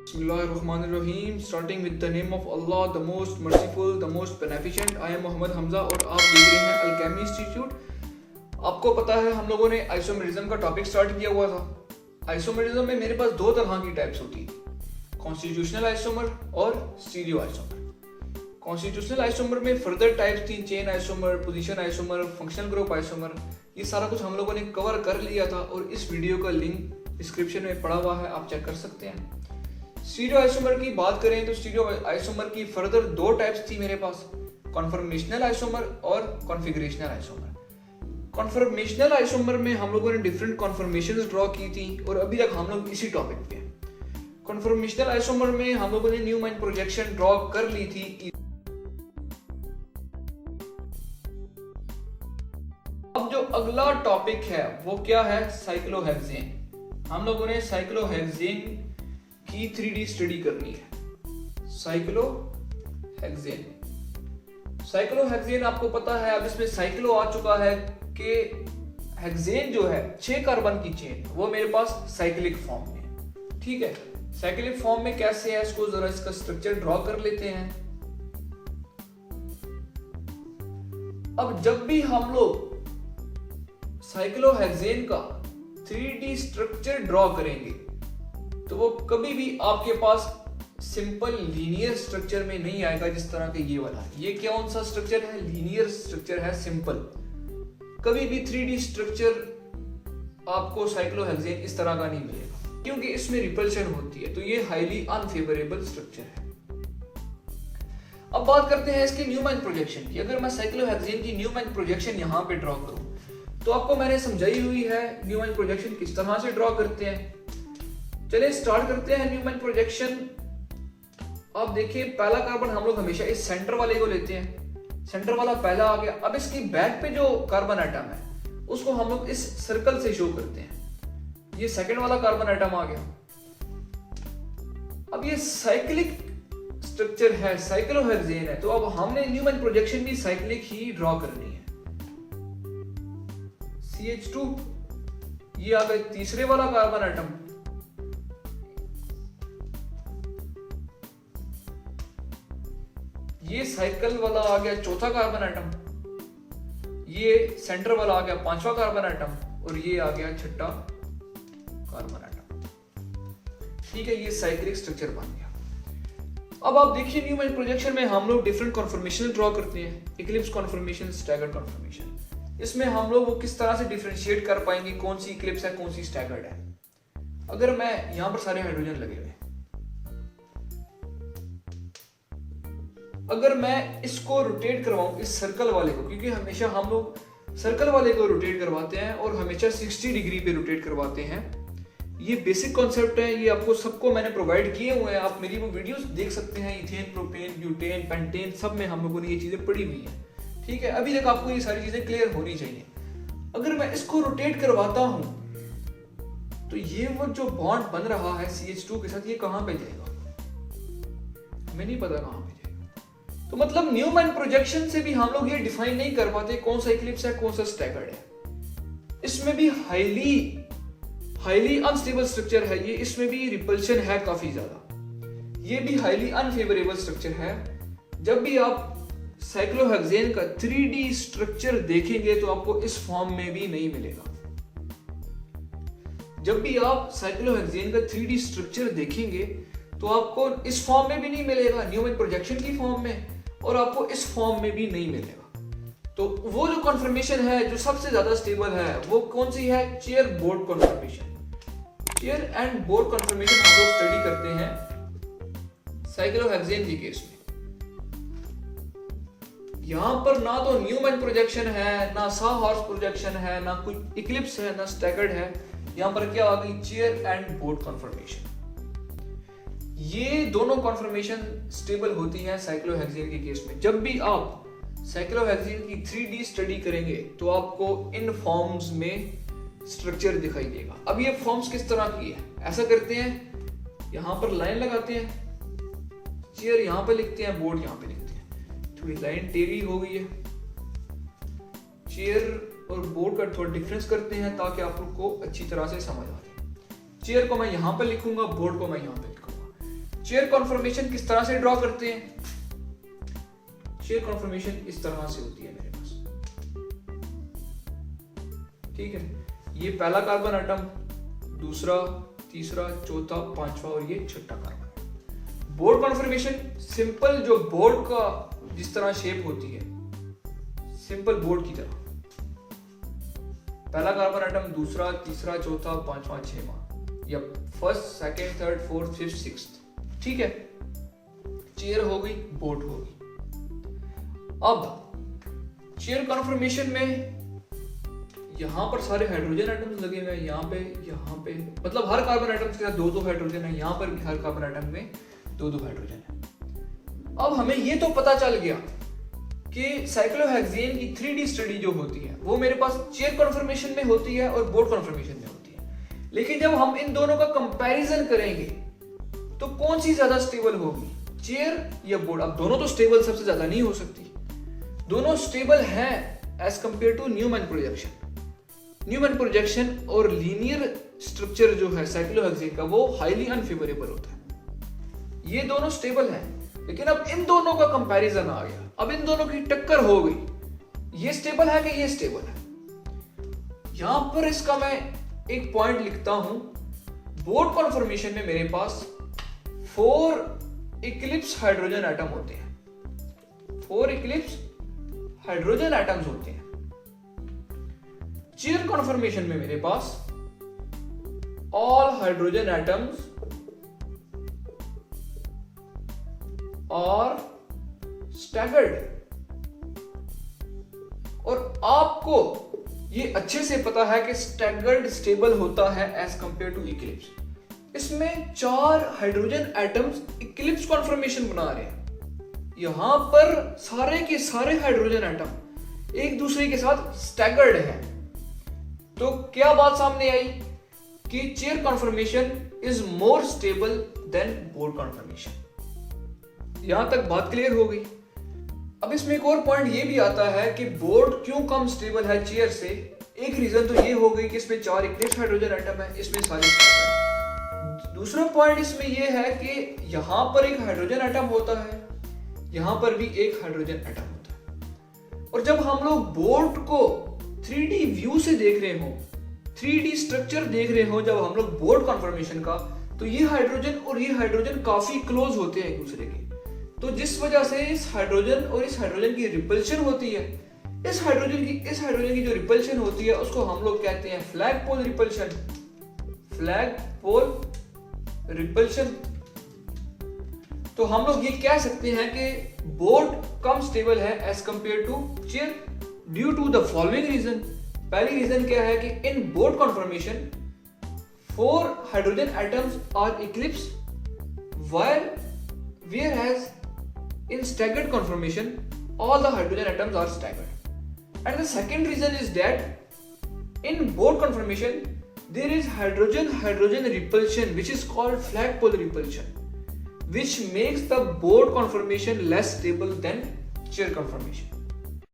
Bismillahirrahmanirrahim. Starting with the name of Allah, the most merciful, the most beneficent. I am Mohammad Hamza और आप देख रहे हैं अल्केमी इंस्टीट्यूट। आपको पता है हम लोगों ने आइसोमेरिज्म का टॉपिक स्टार्ट किया हुआ था। आइसोमेरिज्म में मेरे पास दो तरह की टाइप्स होती है, कॉन्स्टिट्यूशनल आइसोमर और स्टीरियो आइसोमर। कॉन्स्टिट्यूशनल आइसोमर में फर्दर टाइप्स थी, chain isomer, position isomer, functional group isomer. ये सारा कुछ हम लोगों ने कवर कर लिया था और इस वीडियो का लिंक डिस्क्रिप्शन में पड़ा हुआ है, आप चेक कर सकते हैं। स्टीरियो आइसोमर की बात करें तो स्टीरियो आइसोमर की फर्दर दो टाइप्स थी मेरे पास, कॉन्फर्मेशनल आइसोमर और कॉन्फिगरेशनल आइसोमर। कॉन्फर्मेशनल आइसोमर में हम लोगों ने डिफरेंट कॉन्फर्मेशंस ड्रॉ की थी और अभी तक हम लोग इसी टॉपिक पे हैं। कॉन्फर्मेशनल आइसोमर में हम लोगों ने न्यूमैन प्रोजेक्शन ड्रॉ कर ली थी। अब जो अगला टॉपिक है वो क्या है, साइक्लोहेक्सेन। हम लोगों ने साइक्लोहेक्सेन की 3D स्टडी करनी है। साइक्लोहेक्सेन आपको पता है, अब इसमें साइक्लो आ चुका है कि हेक्सेन जो है 6 कार्बन की चेन, वो मेरे पास साइक्लिक फॉर्म में। ठीक है, साइक्लिक फॉर्म में कैसे है, इसको जरा इसका स्ट्रक्चर ड्रॉ कर लेते हैं। अब जब भी हम लोग साइक्लोहेक्सेन का 3D स्ट्रक्चर ड्रॉ करेंगे तो वो कभी भी आपके पास सिंपल लीनियर स्ट्रक्चर में नहीं आएगा, जिस तरह के ये वाला है। ये कौन सा स्ट्रक्चर है, लीनियर स्ट्रक्चर है, सिंपल। कभी भी 3D स्ट्रक्चर आपको साइक्लोहेक्सेन इस तरह का नहीं मिलेगा, क्योंकि इसमें रिपल्शन होती है, तो ये हाईली अनफेवरेबल स्ट्रक्चर है। अब बात करते हैं इसके न्यूमैन प्रोजेक्शन की। अगर मैं साइक्लोहेक्सेन की न्यूमैन प्रोजेक्शन यहाँ पे ड्रॉ करूं तो आपको मैंने समझाई हुई है न्यूमैन प्रोजेक्शन किस तरह से ड्रॉ करते हैं। चलिए स्टार्ट करते हैं न्यूमैन प्रोजेक्शन। आप देखिए, पहला कार्बन हम लोग हमेशा इस सेंटर वाले को लेते हैं, सेंटर वाला पहला आ गया। अब इसकी बैक पे जो कार्बन एटम है उसको हम लोग इस सर्कल से शो करते हैं। ये सेकंड वाला कार्बन एटम आ गया। अब ये साइक्लिक स्ट्रक्चर है, साइक्लोहेक्सेन है, तो अब हमने न्यूमैन प्रोजेक्शन भी साइक्लिक ही ड्रॉ करनी है। CH2, ये आ गया तीसरे वाला कार्बन एटम। ये साइकिल वाला आ गया चौथा कार्बन एटम। ये सेंटर वाला आ गया पांचवा कार्बन एटम और ये आ गया छठा कार्बन एटम। ठीक है, ये साइक्लिक स्ट्रक्चर बन गया। अब आप देखिए न्यूमैन प्रोजेक्शन में हम लोग डिफरेंट कॉन्फर्मेशन ड्रॉ करते हैं, इक्लिप्स कॉन्फर्मेशन, स्टैगर्ड कॉन्फर्मेशन। इसमें हम लोग वो किस तरह से डिफरेंशिएट कर पाएंगे कौन सी इक्लिप्स है, कौन सी स्टैगर्ड है। अगर मैं यहां पर सारे हाइड्रोजन लगे हुए, अगर मैं इसको रोटेट करवाऊं इस सर्कल वाले को, क्योंकि हमेशा हम लोग सर्कल वाले को रोटेट करवाते हैं और हमेशा 60 डिग्री पे रोटेट करवाते हैं। ये बेसिक कॉन्सेप्ट है, ये आपको सबको मैंने प्रोवाइड किए हुए हैं, आप मेरी वो वीडियोस देख सकते हैं। इथेन, प्रोपेन, ब्यूटेन, पेंटेन, सब में हम लोगों ने ये चीजें पढ़ी हुई हैं। ठीक है, अभी तक आपको ये सारी चीजें क्लियर होनी चाहिए। अगर मैं इसको रोटेट करवाता हूं तो ये वो जो बॉन्ड बन रहा है CH2 के साथ, ये कहां पे जाएगा हमें नहीं पता कहां पे जाएगा। तो मतलब न्यूमैन प्रोजेक्शन से भी हम लोग ये डिफाइन नहीं कर पाते कौन सा इक्लिप्स है, कौन सा स्टैगर्ड है। इसमें भी हाईली अनस्टेबल स्ट्रक्चर है ये, इसमें भी रिपल्शन है काफी ज्यादा। ये भी हाईली अनफेवरेबल स्ट्रक्चर है। जब भी आप साइक्लोहेक्सेन का 3D स्ट्रक्चर देखेंगे तो आपको इस फॉर्म में भी नहीं मिलेगा। जब भी आप साइक्लोहेक्सेन का 3D स्ट्रक्चर देखेंगे तो आपको इस फॉर्म में भी नहीं मिलेगा, न्यूमैन प्रोजेक्शन की फॉर्म में, और आपको इस फॉर्म में भी नहीं मिलेगा। तो वो जो कॉन्फर्मेशन है जो सबसे ज्यादा स्टेबल है वो कौन सी है, chair board conformation. Chair and board conformation हम लोग स्टडी करते हैं साइक्लोहेक्सेन के केस में। यहां पर ना तो न्यूमैन प्रोजेक्शन है, ना साहॉर्स प्रोजेक्शन है, ना कोई इक्लिप्स है, ना स्टैगर्ड है। यहां पर क्या आ गई, चेयर एंड बोर्ड कॉन्फर्मेशन। ये दोनों कॉन्फर्मेशन स्टेबल होती है साइक्लोहेक्सेन के केस में। जब भी आप साइक्लोहेक्सेन की 3D स्टडी करेंगे तो आपको इन फॉर्म्स में स्ट्रक्चर दिखाई देगा। अब ये फॉर्म्स किस तरह की है, ऐसा करते हैं, यहां पर लाइन लगाते हैं, चेयर यहां पे लिखते हैं, बोर्ड यहां पे लिखते हैं। थोड़ी लाइन टेढ़ी हो गई है, चेयर और बोर्ड का थोड़ा डिफरेंस करते हैं ताकि आप लोग को अच्छी तरह से समझ आ जाए। चेयर को मैं यहां पे लिखूंगा, बोर्ड को मैं यहां पे लिखूंगा। चेयर कॉन्फर्मेशन किस तरह से ड्रॉ करते हैं? चेयर कॉन्फर्मेशन इस तरह से होती है मेरे पास, ठीक है। ये पहला कार्बन एटम, दूसरा, तीसरा, चौथा, पांचवा और ये छठा कार्बन। बोर्ड कॉन्फर्मेशन सिंपल, जो बोर्ड का जिस तरह शेप होती है, सिंपल बोर्ड की तरह, पहला कार्बन एटम, दूसरा, तीसरा, चौथा, पांचवा, छठवां, या first, second, third, fourth, fifth, sixth, ठीक है। चेयर हो गई, बोर्ड हो गई। अब चेयर कॉन्फर्मेशन में यहां पर सारे हाइड्रोजन एटम्स लगे हुए हैं, यहाँ पे मतलब हर कार्बन एटम के साथ दो दो हाइड्रोजन है, यहाँ पर भी हर कार्बन एटम में दो दो हाइड्रोजन है। अब हमें ये तो पता चल गया कि साइक्लोहेक्सेन की 3D स्टडी जो होती है वो मेरे पास चेयर कॉन्फर्मेशन में होती है और बोर्ड कॉन्फर्मेशन में होती है। लेकिन जब हम इन दोनों का कंपैरिजन करेंगे तो कौन सी ज्यादा स्टेबल होगी, चेयर या बोर्ड? अब दोनों तो स्टेबल सबसे ज्यादा नहीं हो सकती, दोनों स्टेबल हैं as compare to Newman projection. Newman projection और लीनियर स्ट्रक्चर जो है साइक्लोहेक्सेन का वो हाईली अनफेवरेबल होता है। ये दोनों स्टेबल हैं, लेकिन अब इन दोनों का कंपैरिजन आ गया, अब इन दोनों की टक्कर हो गई, ये स्टेबल है कि ये स्टेबल है। यहां पर इसका मैं एक पॉइंट लिखता हूं, बोर्ड कॉन्फर्मेशन में मेरे पास 4 इक्लिप्स हाइड्रोजन एटम होते हैं, 4 इक्लिप्स हाइड्रोजन एटम्स होते हैं। चेयर कॉन्फर्मेशन में मेरे पास ऑल हाइड्रोजन एटम्स और स्टैगर्ड, और आपको ये अच्छे से पता है कि स्टैगर्ड स्टेबल होता है एज कंपेयर टू इक्लिप्स। इसमें 4 हाइड्रोजन एटम्स इक्लिप्स कॉन्फर्मेशन बना रहे हैं, यहां पर सारे के सारे हाइड्रोजन एटम एक दूसरे के साथ स्टैगर्ड हैं। तो क्या बात सामने आई कि chair conformation is more stable then board conformation. यहां तक बात क्लियर हो गई। अब इसमें एक और पॉइंट ये भी आता है कि बोर्ड क्यों कम स्टेबल है चेयर से। एक रीजन तो ये हो गई कि इसमें 4 इक्लिप्स हाइड्रोजन एटम है, इसमें सारे स्टैगर्ड। दूसरा पॉइंट इसमें यह है कि यहां पर एक हाइड्रोजन एटम होता है, यहां पर भी एक हाइड्रोजन एटम होता है, और जब हम लोग बोर्ड को 3D व्यू से देख रहे हो, 3D स्ट्रक्चर देख रहे हो जब हम लोग बोर्ड कॉन्फर्मेशन का, तो ये हाइड्रोजन और ये हाइड्रोजन काफी क्लोज होते हैं एक दूसरे के। तो जिस वजह से इस हाइड्रोजन और इस हाइड्रोजन की रिपल्शन होती है, इस हाइड्रोजन की जो रिपल्शन होती है उसको हम लोग कहते हैं flagpole repulsion, flagpole repulsion. तो हम लोग ये कह सकते हैं कि बोर्ड कम स्टेबल है as compare to chair due to the following reason. पहली रीजन क्या है कि in boat conformation 4 hydrogen atoms are eclipse while whereas in staggered conformation all the hydrogen atoms are staggered. And the second reason is that in board conformation there is hydrogen repulsion which is called flagpole repulsion, which makes the board conformation less stable than chair conformation.